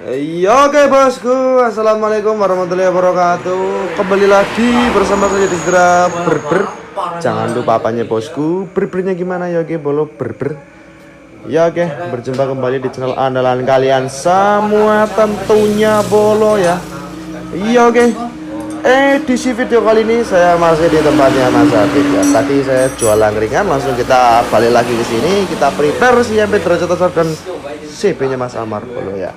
Iya, oke bosku, assalamualaikum warahmatullahi wabarakatuh. Kembali lagi bersama saya di Segera Berber. Jangan lupa apanya bosku, berbernya gimana ya, oke bolo berber. Ya oke, berjumpa kembali di channel andalan kalian semua tentunya bolo ya. Iya oke. Edisi video kali ini saya masih di tempatnya Mas Afid ya. Tadi saya jual angkringan, langsung kita balik lagi ke sini. Kita prepare si MP derajat asar dan CP-nya Mas Amar bolo ya.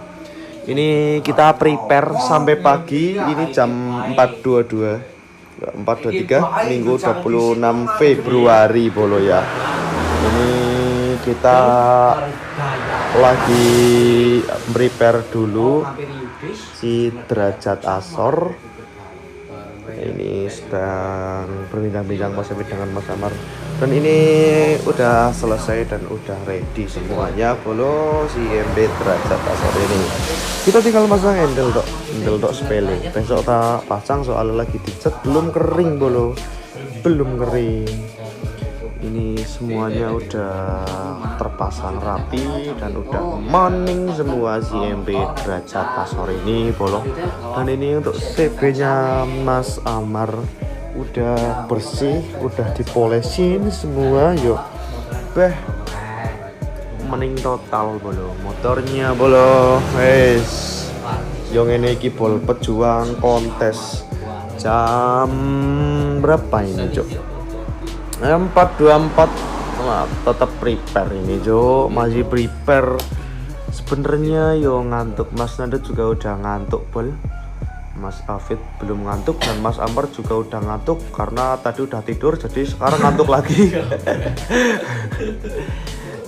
Ini kita prepare sampai pagi. Ini jam 4.23 Minggu 26 Februari bolo ya. Ini kita lagi prepare dulu si derajat asor. Ini sedang berbincang-bincang positif dengan Mas Amar. Dan ini udah selesai dan udah ready semuanya bolo si MB derajat asor ini. Kita tinggal masang handle dok sepele. Besok tak pasang soalnya lagi dicat belum kering bolo. Belum kering. Ini semuanya udah terpasang rapi dan udah maning semua si MB derajat asor ini bolo. Dan ini untuk CB nya Mas Amar udah bersih, udah dipolesin semua yuk. Maning total bolo. Motornya bolo yang ini iki bol pejuang kontes jam berapa ini cok? 4.24. Nah, tetap prepare ini Jo, masih prepare. Sebenarnya yo ngantuk, Mas Nanda juga udah ngantuk bol. Mas Afid belum ngantuk dan Mas Amar juga udah ngantuk karena tadi udah tidur jadi sekarang ngantuk lagi.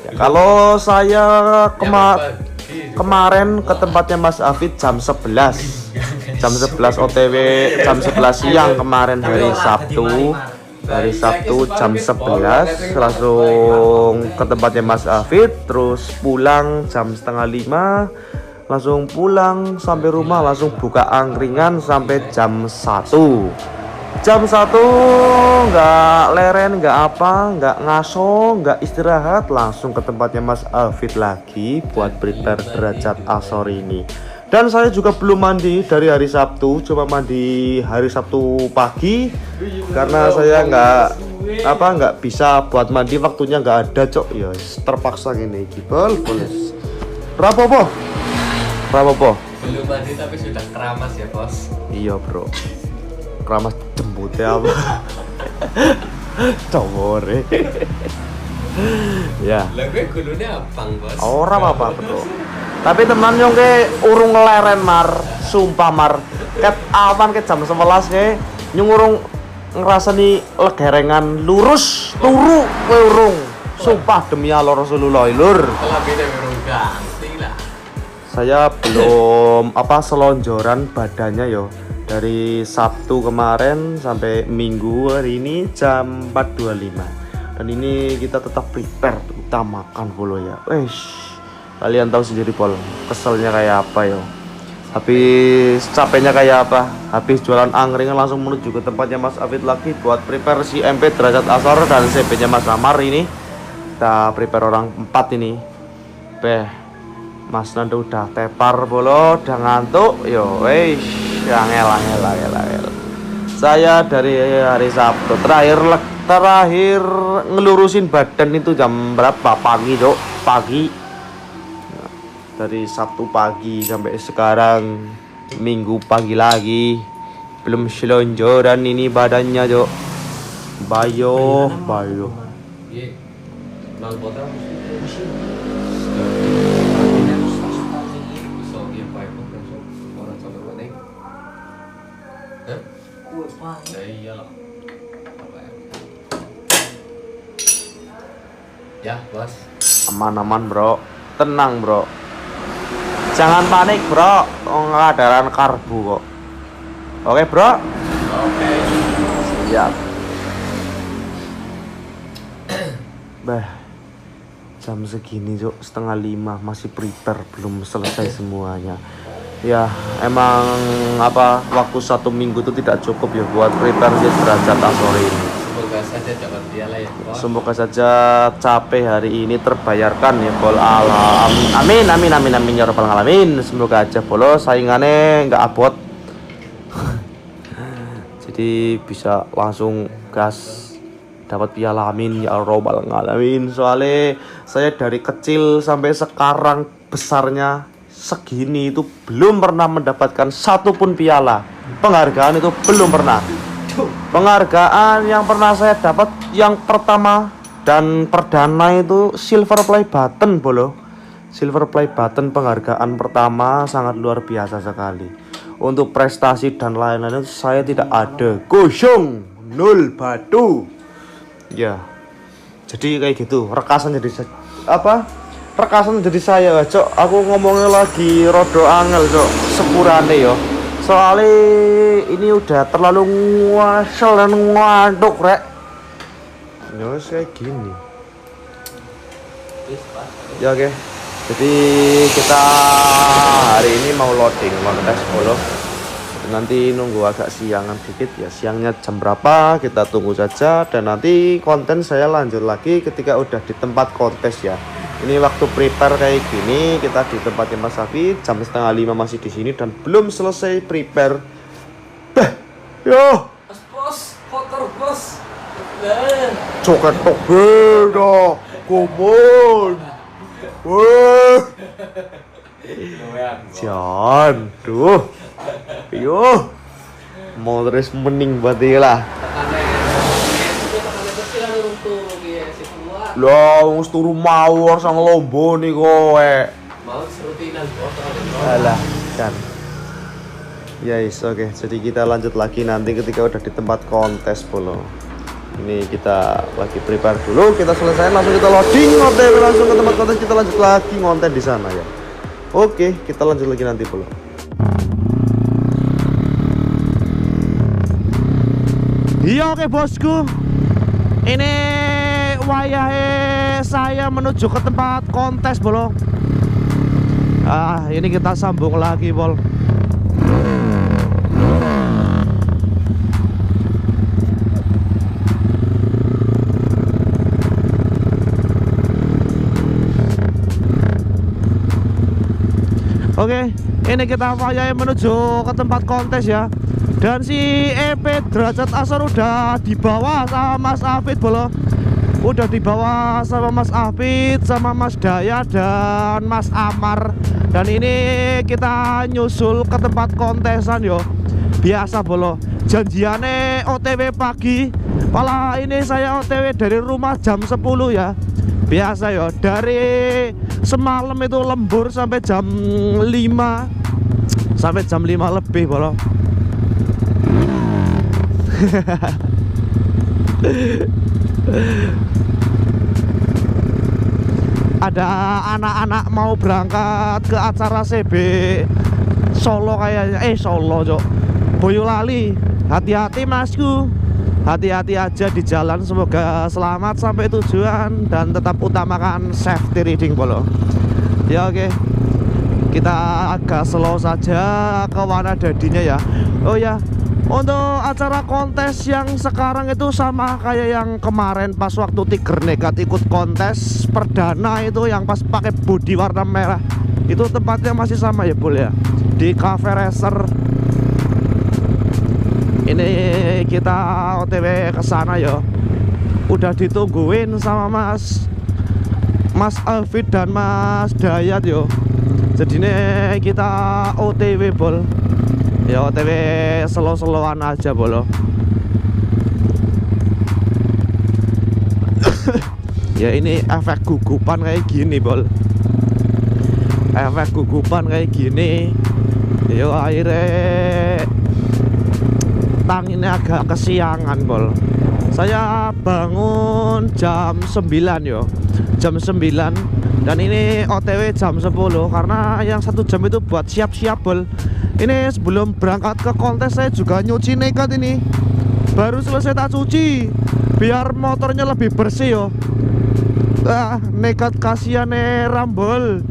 Ya, kalau saya kemarin ke tempatnya Mas Afid jam 11 OTW jam 11 siang kemarin hari Sabtu jam 11 langsung ke tempatnya Mas Afid, terus pulang jam setengah 5 langsung pulang sampai rumah langsung buka angkringan sampai jam 1 nggak leren, nggak apa, nggak ngaso, nggak istirahat, langsung ke tempatnya Mas Afid lagi buat prepare derajat asor ini. Dan saya juga belum mandi dari hari Sabtu, coba mandi hari Sabtu pagi karena saya nggak bisa buat mandi, waktunya nggak ada cok ya, terpaksa gini gibol polis. Rapopo belum mandi tapi sudah keramas ya bos. Iya bro, keramas jembutnya apa cowore ya lagu gulunya abang bos orang apa bro. Tapi teman yang ke urung leren mar, sumpah mar. Ket awan ke jam 11 ke nyung urung ngerasani legerengan lurus turu kowe urung. Sumpah demi Allah Rasulullah lur. Kelabine urung ganti lah. Saya belum selonjoran badannya yo. Dari Sabtu kemarin sampai Minggu hari ini jam 4.25. Dan ini kita tetap prepare, kita makan bolo ya. Kalian tahu sendiri pol, keselnya kayak apa yo. Habis capeknya kayak apa. Habis jualan angkringan langsung menuju ke tempatnya Mas Afid lagi buat prepare si MP derajat asor dan CP nya Mas Amar ini. Kita prepare orang 4 ini. Mas Nando udah tepar bolo, udah ngantuk yo. Angel. Saya dari hari Sabtu terakhir ngelurusin badan itu jam berapa? Pagi Dok, pagi. Dari Sabtu pagi sampai sekarang Minggu pagi lagi belum selonjoran ini badannya Jo. Bayo. Ya bos. Aman bro, tenang bro. Jangan panik bro, pengadaran karbu kok. Oke bro? Oke. Siap. Jam segini Cok, 4:30 masih prepare, belum selesai semuanya. Ya emang waktu 1 minggu itu tidak cukup ya buat prepare derajat asor ini. Semoga saja dapat piala ya Bol. Semoga saja capek hari ini terbayarkan ya Bol. Amin amin amin amin ya rabbal alamin. Semoga aja Bol saingannya nggak abot. Jadi bisa langsung gas dapat piala, amin ya rabbal alamin. Soalnya saya dari kecil sampai sekarang besarnya segini itu belum pernah mendapatkan satupun piala. Penghargaan itu belum pernah. Penghargaan yang pernah saya dapat yang pertama dan perdana itu silver play button Bolo. Silver play button penghargaan pertama sangat luar biasa sekali. Untuk prestasi dan lain-lain saya tidak ada. Kosong, nol batu. Ya. Jadi kayak gitu. Rekasan jadi apa? Rekasan jadi saya, Cok. Aku ngomongnya lagi rodo angel, Cok. Sepurane yo. Soalnya ini udah terlalu nguasel dan ngaduk, Rek. Ya kayak gini. Ya oke. Jadi kita hari ini mau loading kontes Bolo. Nanti nunggu agak siangan dikit ya. Siangnya jam berapa kita tunggu saja. Dan nanti konten saya lanjut lagi ketika udah di tempat kontes ya. Ini waktu prepare kayak gini, kita di tempatnya Mas Hafid jam 4:30 masih di sini dan belum selesai prepare. Yo, Bos, kotor bos. coket tok beda, kumon. Wah, Jan, duh, yo, mau terus mening berarti lah. Lah, wis turu mawur sang lombo nih kowe. Mau serutinan bos. Alah, kan. Yes, oke. Jadi kita lanjut lagi nanti ketika udah di tempat kontes Bolo. Ini kita lagi prepare dulu, kita selesai langsung kita loading OTW langsung ke tempat kontes, kita lanjut lagi ngonten di sana ya. Oke, kita lanjut lagi nanti Bolo. Iya oke bosku. Ini wayahe saya menuju ke tempat kontes Bolo. Ini kita sambung lagi Bol. Oke, ini kita wayahe menuju ke tempat kontes ya. Dan si EP Derajat Asor udah dibawa sama Mas Hafid Bolo. Udah dibawa sama Mas Hafid, sama Mas Daya dan Mas Amar. Dan ini kita nyusul ke tempat kontesan yo. Biasa Bolo, janjiannya OTW pagi. Malah ini saya OTW dari rumah jam 10 ya. Biasa yo, dari semalam itu lembur sampai jam 5. Sampai jam 5 lebih Bolo. Ada anak-anak mau berangkat ke acara CB Solo kayaknya, Solo Cok, Boyolali. Hati-hati masku, hati-hati aja di jalan, semoga selamat sampai tujuan dan tetap utamakan safety riding Bolo. Ya oke. Kita agak slow saja ke Wanadadinya ya. Oh ya, untuk acara kontes yang sekarang itu sama kayak yang kemarin pas waktu Tiger Nekat ikut kontes perdana itu yang pas pakai bodi warna merah. Itu tempatnya masih sama ya Bol ya, di Cafe Racer. Ini kita OTW ke sana ya. Udah ditungguin sama Mas Alfid dan Mas Dayat yo. Jadi ini kita OTW Bol. Ya OTW slow-slowan aja Bolo. Ya ini efek gugupan kayak gini Bol. Efek gugupan kayak gini. Ya akhirnya tanginnya agak kesiangan Bol. Saya bangun jam 9 yo. Jam 9. Dan ini OTW jam 10 karena yang 1 jam itu buat siap-siap Bol. Ini sebelum berangkat ke kontes saya juga nyuci nekat ini. Baru selesai tak cuci biar motornya lebih bersih yo. Nekat kasihan Rambol.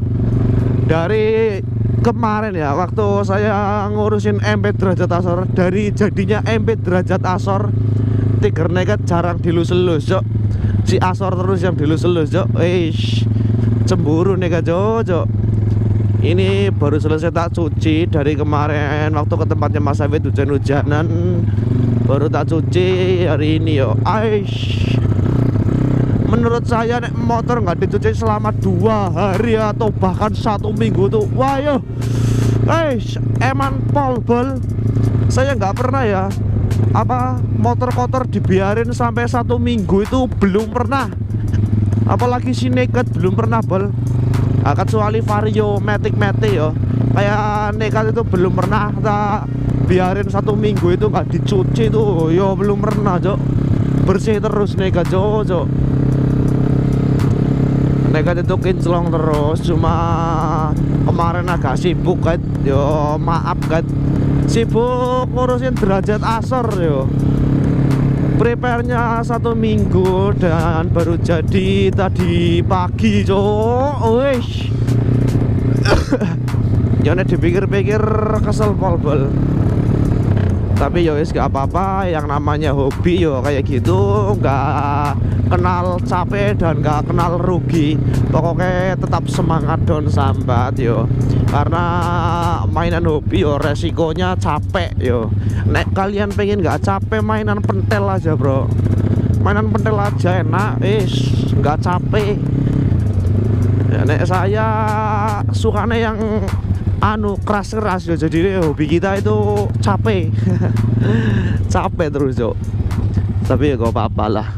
Dari kemarin ya waktu saya ngurusin MP Derajat Asor, dari jadinya MP Derajat Asor Tiger nekat jarang dilus-elus Cok. Si Asor terus yang dilus-elus Cok. Cemburu nekat Cok. Ini baru selesai tak cuci dari kemarin waktu ke tempatnya Mas Awit hujan-hujanan. Baru tak cuci hari ini yo. Menurut saya nek motor nggak dicuci selama 2 hari atau bahkan 1 minggu tuh, wah yo, eman polbol. Saya nggak pernah ya motor kotor dibiarin sampai 1 minggu itu belum pernah. Apalagi si Nekat belum pernah bol. Kecuali Vario Matic yo, kayak Nekat itu belum pernah tak biarin 1 minggu itu nggak dicuci tuh, yo belum pernah Cok. Bersih terus Nekat Cok. Nekat itu kinclong terus, cuma kemarin agak sibuk kan, yo maaf kan, sibuk ngurusin derajat Asor yo. Prepare-nya 1 minggu dan baru jadi tadi pagi Cok. Jangan dipikir-pikir kesel pol. Tapi yo wis gak apa-apa, yang namanya hobi yo kayak gitu, gak kenal capek dan gak kenal rugi. Pokoknya tetap semangat don sambat yo. Karena mainan hobi yo resikonya capek yo. Nek kalian pengen gak capek, mainan pentel aja bro. Mainan pentel aja enak, gak capek ya. Nek saya sukanya yang keras ya, jadi hobi kita itu capek. Capek terus Cok. Tapi ya gak apa-apa lah.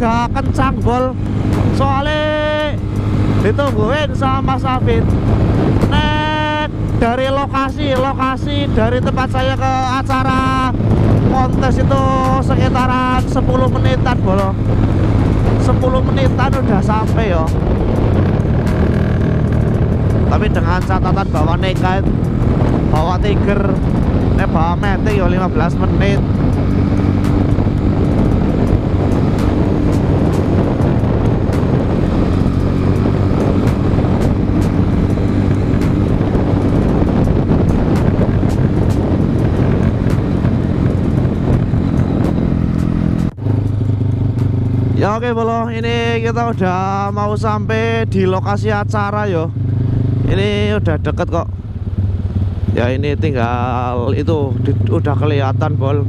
Agak kencang bol, soalnya ditungguin sama Mas Afid. Dari lokasi dari tempat saya ke acara kontes itu sekitaran 10 menitan bol. 10 menitan udah sampai yo. Tapi dengan catatan bawa Nekat, bawa Tiger, bawa Matic yo 15 menit. Ya oke bolo, ini kita udah mau sampai di lokasi acara yo. Ini udah deket kok. Ya ini tinggal itu udah kelihatan bol.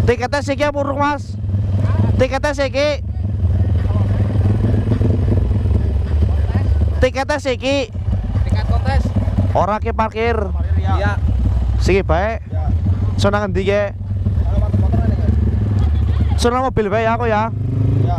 Tiketnya siki burung mas. Tiketnya siki. Tiketnya siki. Tiket kontes. Ora ke parkir. Iya. Siki baik. Ya. Sono ngendi ke? Sono mobil bae aku ya. Ya.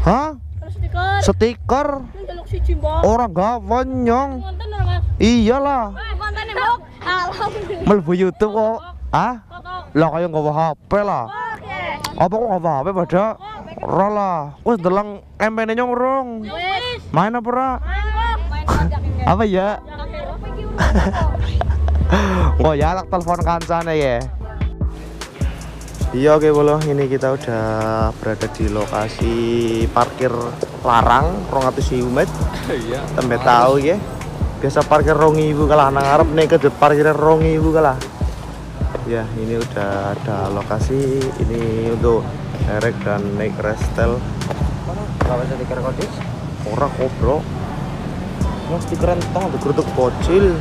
Hah? Stiker? Orang gawan nyong. Iyalah. Mlebu YouTube kok. Hah? Lah kaya nggawa HP lah. Apa kok nggawa HP pada? Ora lah. Wis ndeleng MP-ne nyong urung. Main apa ora? Apa ya? Oh ya, tak telepon kancane ya. Iya oke bolo, ini kita udah berada di lokasi parkir larang 200.000 met. Iya. Tembe tahu ya. Biasa parkir 2.000 kalah nang ngarep nih ke parkir 2.000 kalah. Ya, ini udah ada lokasi ini untuk Erek dan naik restel. Kalau stiker kodis? Ora kok bro. Mesti keren tah, geruduk bocil.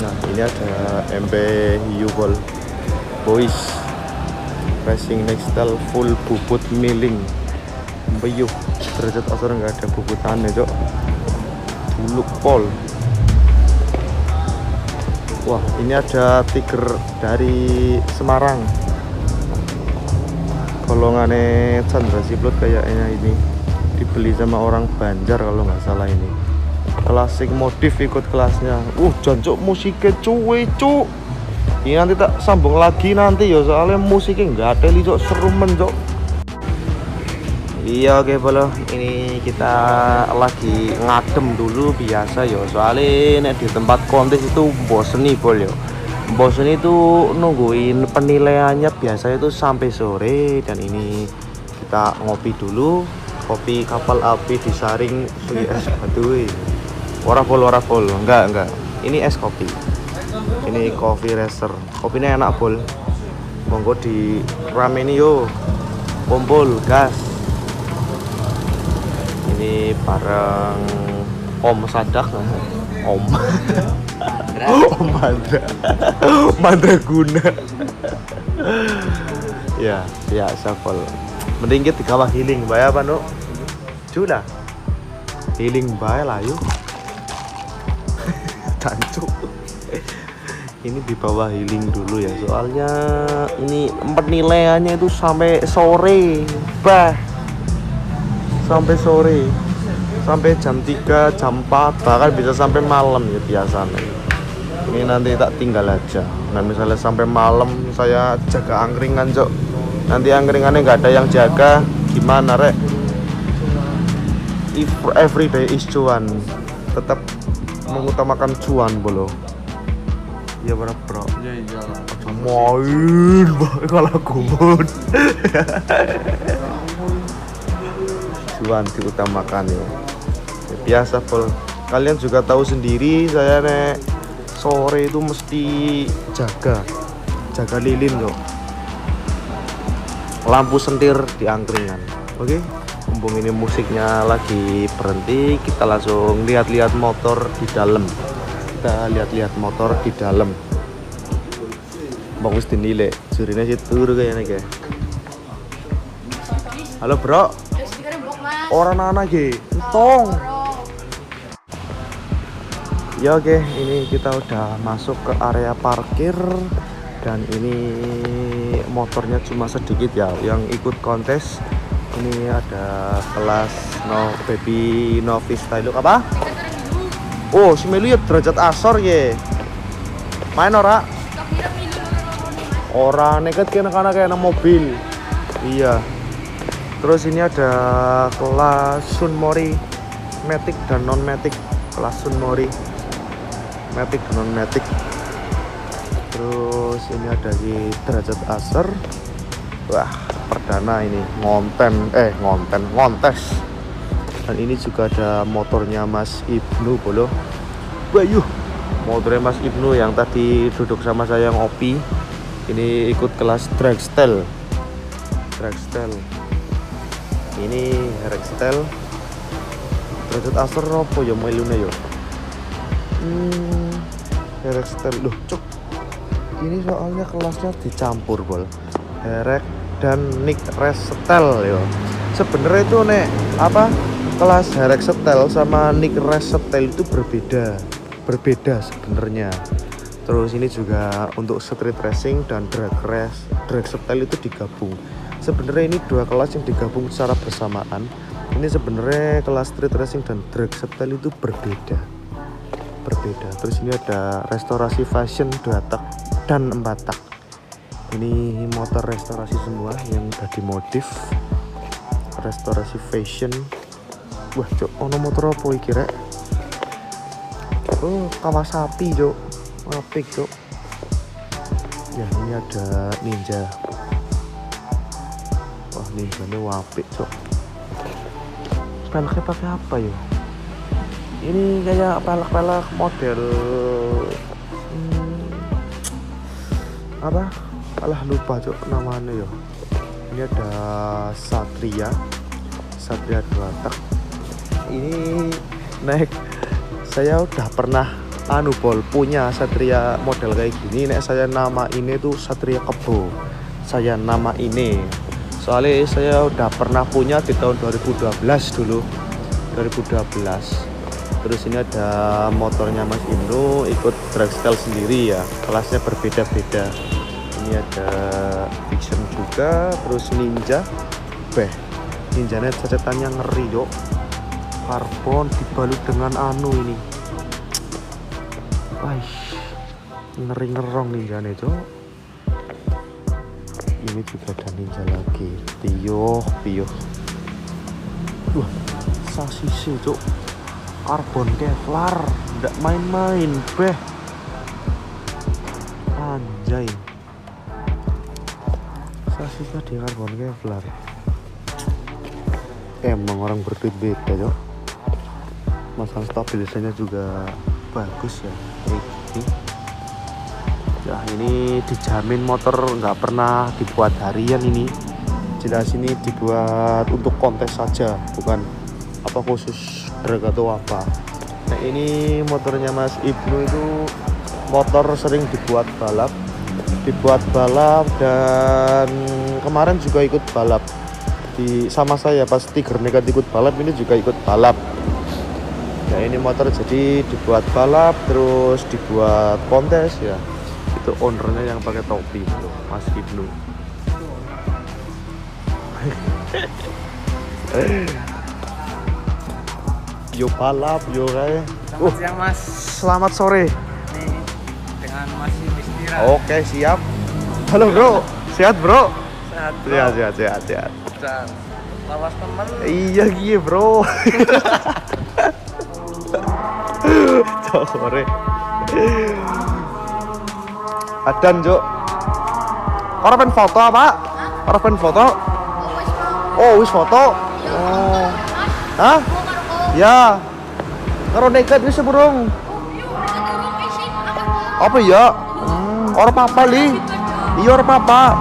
Nah ini ada MP Yubol Boys Racing Nextel full bubut miling. Beyuh, derajat asar nggak ada bubutannya cok. Buluk pol. Wah ini ada Tiger dari Semarang. Golongannya Chandra Siplot kayaknya ini. Dibeli sama orang Banjar kalau nggak salah ini. Klasik modif ikut kelasnya. Jancuk musiknya cuy cuk. Ini nanti tak sambung lagi nanti ya soalnya musiknya nggak ada li cok, seru men cok. Iya oke bolo, ini kita lagi ngadem dulu biasa ya soalnya di tempat kontes itu bosen nih bol ya. Bosen itu nungguin penilaiannya biasanya itu sampai sore, dan ini kita ngopi dulu. Kopi kapal api disaring sugi es batu. Ora bol, enggak. Ini es kopi. Ini coffee racer. Kopinya enak bol. Monggo di rameni yo. Kumpul gas. Ini bareng Om Sadak. Om. Om Mandra Guna. Ya, biasa bol. Mending kita di kawah healing bae apa no? Sudah. Healing bae lah yuk. Cancuk. Ini di bawah healing dulu ya. Soalnya ini penilaiannya itu sampai sore. Sampai sore. Sampai jam 3, jam 4, bahkan bisa sampai malam ya biasanya. Ini nanti tak tinggal aja. Nah misalnya sampai malam saya jaga angkringan cok. Nanti angkringannya nggak ada yang jaga, gimana rek? If every day is cuan, tetap mengutamakan cuan bolo. Iya berapa bro? Iya iyalah. Main kalau kumun. Cuan diutamakan ya. Biasa bol. Kalian juga tahu sendiri saya nek sore itu mesti jaga lilin kok. Lampu sentir di angkringan. Oke, mumpung ini musiknya lagi berhenti, kita langsung lihat-lihat motor di dalam. Bang wis dinilai, jurine sih turu kayaknya guys. Halo bro. Orang anak ge, entong. Ya oke, ini kita udah masuk ke area parkir. Dan ini motornya cuma sedikit ya yang ikut kontes. Ini ada kelas baby novice style apa? Oh, si Melu ya derajat asor ye. Main ora? Ora nekat kena kayak mobil. Iya. Terus ini ada kelas Sunmori Matic dan non Matic. Kelas Sunmori Matic dan non Matic. Terus ini ada di derajat aser. Wah perdana ini ngontes. Dan ini juga ada motornya Mas Ibnu bolo. Bayuh, motornya Mas Ibnu yang tadi duduk sama saya ngopi. Ini ikut kelas dragstyle. Ini dragstyle. Derajat aser apa ya melune yo? Dragstyle loh cuk. Ini soalnya kelasnya dicampur bol, Herek dan Nick Restel yo. Sebenarnya itu kelas Herek Setel sama Nick Restel itu berbeda sebenarnya. Terus ini juga untuk street racing dan drag setel itu digabung. Sebenarnya ini dua kelas yang digabung secara bersamaan. Ini sebenarnya kelas street racing dan drag setel itu berbeda. Terus ini ada restorasi fashion 2 tak dan 4 tak. Ini motor restorasi semua yang udah dimodif. Restorasi fashion. Wah, cok, ono motor apa iki rek? Oh, Kawasaki, cok. Apik, cok. Ya, ini ada Ninja. Wah, Ninjanya apik, cok. Peleknya pakai apa ya? Ini kayak pelek model apa? Alah lupa cok namanya ya. Ini ada Satria 2 tak. Ini naik, saya udah pernah punya Satria model kayak gini. Nek saya nama ini tuh Satria Kebo. Saya nama ini soalnya saya udah pernah punya di tahun 2012 dulu, 2012. Terus ini ada motornya Mas Ibnu, ikut dragstyle sendiri ya, kelasnya berbeda-beda. Ini ada Vision juga, terus Ninja. Ninjanya cacetannya ngeri yuk, karbon dibalut dengan ini. Wah, ngeri ngerong Ninjanya cok. Ini juga ada Ninja lagi, Pio. Wah, sasis cok, karbon Kevlar, nggak main-main anjay. Sasisnya di karbon Kevlar. Emang orang berduit beda cok. Masalah stabilisasinya juga bagus ya kayak gini. Ya ini dijamin motor nggak pernah dibuat harian ini. Jelas ini dibuat untuk kontes saja, bukan apa khusus drag atau apa. Nah ini motornya Mas Ibnu itu motor sering dibuat balap dan kemarin juga ikut balap sama saya pas Tiger Nekat ikut balap, ini juga ikut balap. Ya ini motor jadi dibuat balap terus dibuat kontes ya. Itu ownernya yang pakai topi itu Mas Ibnu. Yo balap yo kayak. Selamat siang Mas. Selamat sore. Nih dengan Mas Mistira. Oke siap. Halo bro, sehat bro? Sehat. Bro. Sehat. Dan lawas temen. Iya bro. Sore. Adan Jok. Orang pengen foto apa? Orang pengen foto? Oh wis foto. Oh. Hah? Ya. Karo nekat wis burung. Apa ya? Orang papa li. Iya orang papa.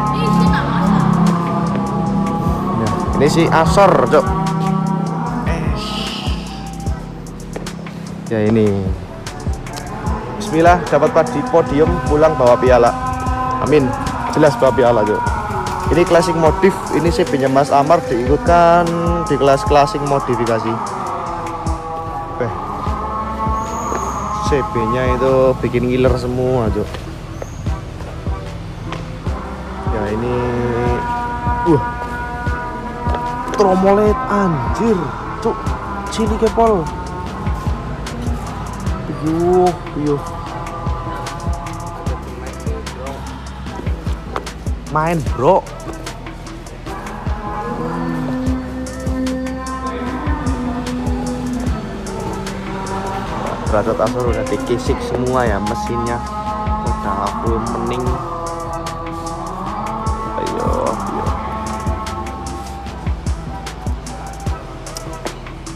Ini si Asor, Cok. Ya ini. Bismillah, dapat di podium, pulang bawa piala. Amin. Jelas bawa piala, Cok. Ini klasik modif, ini CB-nya Mas Amar diikutkan di kelas klasik modifikasi. CB-nya itu bikin ngiler semua, Cok. Ya ini Tromolet anjir, Cuk. Cili kepol. Yuh. Main, bro. Derajat Asor udah dikisik semua ya mesinnya. Udah full mening. Ayo.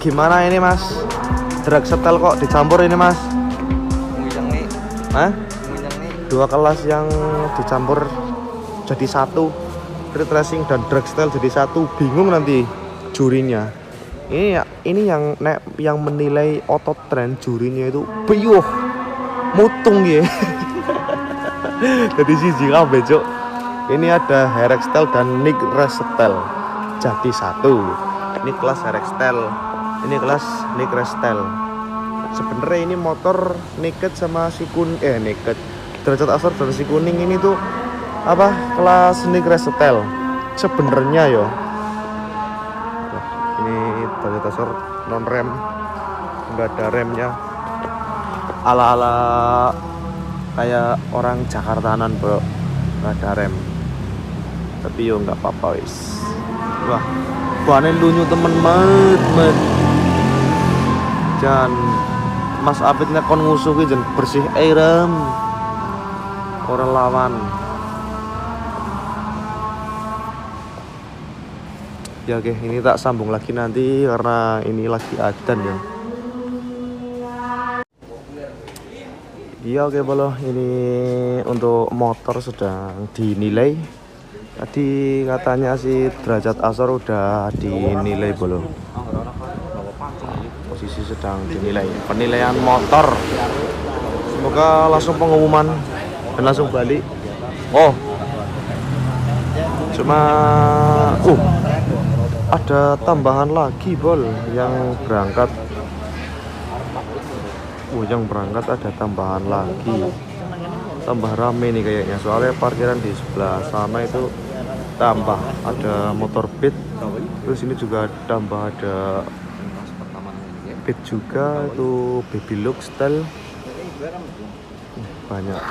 Gimana ini Mas? Drag setel kok dicampur ini Mas? Hah? Dua kelas yang dicampur jadi satu, street racing dan drag style jadi satu, bingung nanti jurinya. Ini yang menilai otot tren jurinya itu peyuh mutung ya. Jadi siji kabeh Cuk. Ini ada Herek Style dan Nick Restel jadi satu. Ini kelas Herek Style, ini kelas Nick Restel. Sebenarnya ini motor naked sama si naked derajat Asor dan si kuning ini tuh apa kelas Nick Restel sebenarnya yo. Nah, ini derajat Asor non rem, nggak ada remnya, ala kayak orang Jakartanan bro, nggak ada rem. Tapi yo nggak apa-apa wis. Wah, bahannya lunyu temen banget. Jangan Mas Apitnya kon ngusuhi jen bersih rem. Orang lawan. Ya oke, ini tak sambung lagi nanti karena ini lagi adzan ya. Iya oke bolo, ini untuk motor sedang dinilai Tadi katanya si derajat Asor udah dinilai belum? Posisi sedang dinilai. Penilaian motor. Semoga langsung pengumuman dan langsung balik. Oh, cuma ada tambahan lagi bol yang berangkat. Yang berangkat ada tambahan lagi. Tambah rame nih kayaknya, soalnya parkiran di sebelah sana itu tambah ada motor Beat, terus ini juga tambah ada Beat juga, itu Baby Look style banyak.